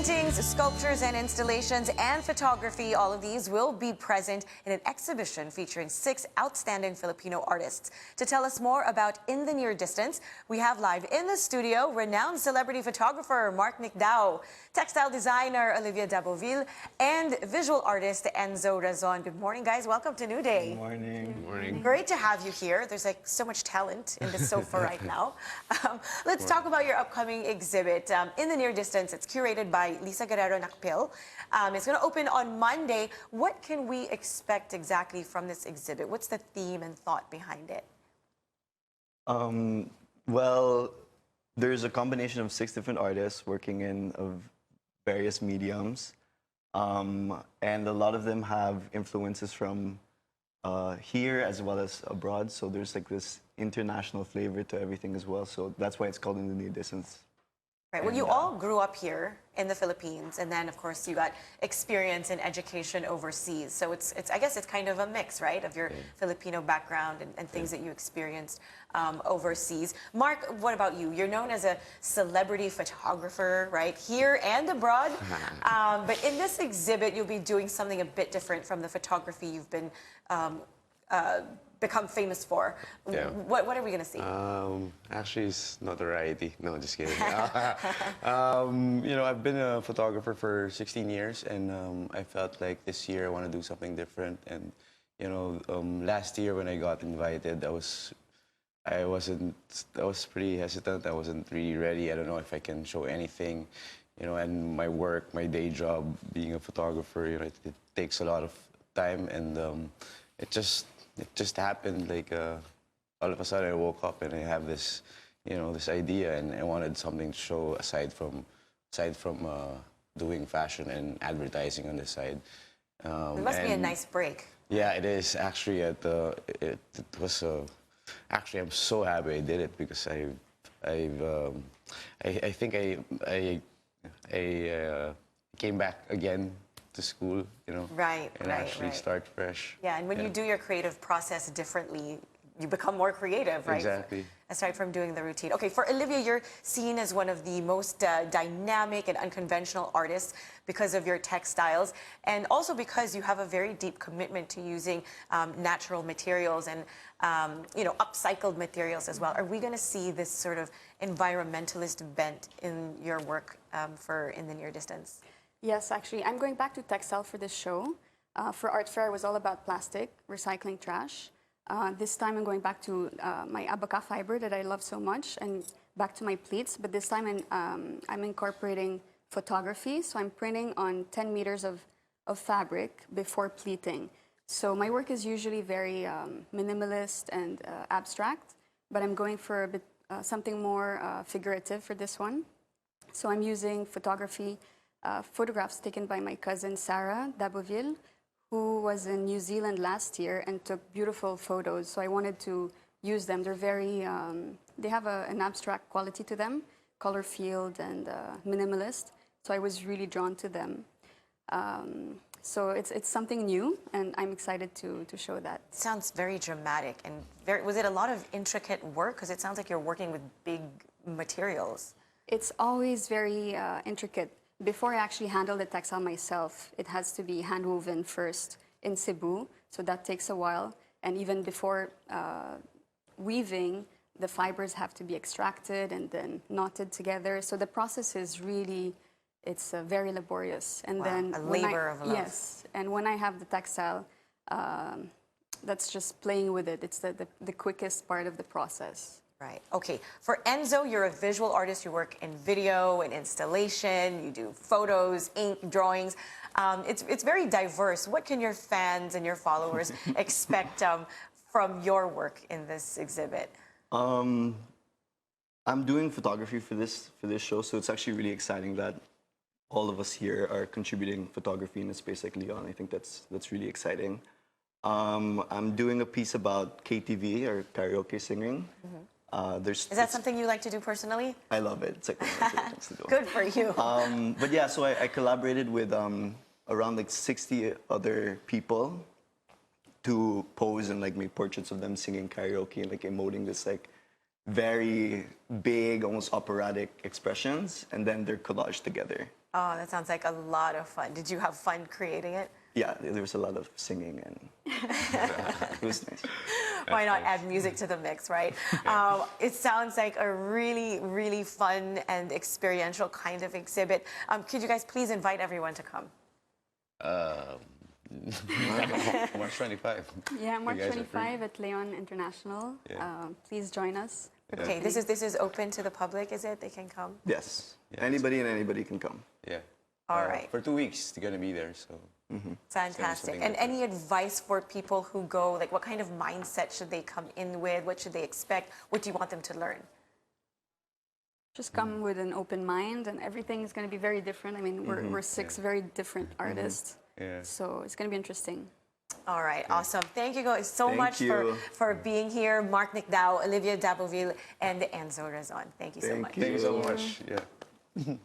Paintings, sculptures, and installations, and photography, all of these will be present in an exhibition featuring 6 outstanding Filipino artists. To tell us more about In the Near Distance, we have live in the studio renowned celebrity photographer Mark Nicdao, textile designer Olivia, and visual artist Enzo Razon. Good morning, guys. Welcome to New Day. Good morning. Good morning. Great to have you here. There's like so much talent in the sofa right now. Let's talk about your upcoming exhibit, In the Near Distance. It's curated by Lisa Guerrero Nakpil. It's going to open on Monday. What can we expect exactly from this exhibit? What's the theme and thought behind it? Well, there's a combination of 6 different artists working in various mediums. And a lot of them have influences from here as well as abroad. So there's like this international flavor to everything as well. So that's why it's called In the Near Distance. Right. Well, you all grew up here in the Philippines, and then, of course, you got experience in education overseas. So it's I guess it's kind of a mix, right, of your Filipino background and things that you experienced overseas. Mark, what about you? You're known as a celebrity photographer, right, here and abroad. But in this exhibit, you'll be doing something a bit different from the photography you've been become famous for. Yeah. What are we going to see? Actually, it's not variety. No, just kidding. You know, I've been a photographer for 16 years, and I felt like this year I want to do something different. And you know, last year when I got invited, I was pretty hesitant. I wasn't really ready. I don't know if I can show anything. You know, and my work, my day job, being a photographer, you know, it takes a lot of time, and it just happened. Like all of a sudden, I woke up and I have this, you know, this idea, and I wanted something to show aside from doing fashion and advertising on the side. It must be a nice break. Yeah, it is actually. It was actually, I'm so happy I did it because I think I came back again to school, you know, and actually start fresh. Yeah, and when you do your creative process differently, you become more creative, right? Exactly. Aside from doing the routine. Okay, for Olivia, you're seen as one of the most dynamic and unconventional artists because of your textiles, and also because you have a very deep commitment to using natural materials and you know, upcycled materials as well. Are we going to see this sort of environmentalist bent in your work for In the Near Distance? Yes, actually, I'm going back to textile for this show. For Art Fair, it was all about plastic, recycling trash. This time, I'm going back to my abaca fiber that I love so much, and back to my pleats. But this time, I'm incorporating photography. So I'm printing on 10 meters of fabric before pleating. So my work is usually very minimalist and abstract, but I'm going for a bit something more figurative for this one. So I'm using photography. Photographs taken by my cousin Sarah Daboville, who was in New Zealand last year and took beautiful photos. So I wanted to use them. They're very, they have an abstract quality to them, color field and minimalist. So I was really drawn to them. So it's something new, and I'm excited to show that. Sounds very dramatic and was it a lot of intricate work? Because it sounds like you're working with big materials. It's always very intricate. Before I actually handle the textile myself, it has to be hand-woven first in Cebu, so that takes a while. And even before weaving, the fibers have to be extracted and then knotted together. So the process is really, it's very laborious. And wow, then a labor of love. Yes, and when I have the textile, that's just playing with it. It's the quickest part of the process. Right. Okay. For Enzo, you're a visual artist. You work in video and installation. You do photos, ink, drawings. It's very diverse. What can your fans and your followers expect from your work in this exhibit? I'm doing photography for this show, so it's actually really exciting that all of us here are contributing photography in a space like Leon. I think that's really exciting. I'm doing a piece about KTV, or karaoke singing. Is that something you like to do personally? I love it. It's like one of my favorite things to do. Good for you. But yeah, so I collaborated with around like 60 other people to pose and like make portraits of them singing karaoke and like emoting this like very big, almost operatic expressions, and then they're collaged together. Oh, that sounds like a lot of fun. Did you have fun creating it? Yeah, there was a lot of singing, and it was nice. Why not add music to the mix, right? It sounds like a really, really fun and experiential kind of exhibit. Could you guys please invite everyone to come? March 25. Yeah, March You guys are free. 25 at Leon International. Yeah. Please join us. Okay, this is open to the public, is it? They can come? Yes, Yeah, anybody and anybody can come. Yeah. All right. For 2 weeks, they're gonna be there. So Fantastic. something And different. any advice for people who go, like what kind of mindset should they come in with? What should they expect? What do you want them to learn? Just come with an open mind, and everything is going to be very different. I mean, we're six very different artists, Yeah. so it's going to be interesting. All right, awesome. Thank you guys so Thank much you. for being here. Mark Nicdao, Olivia Daboville, and Enzo Razon. Thank you so Thank much. you. Thank you so much. Yeah.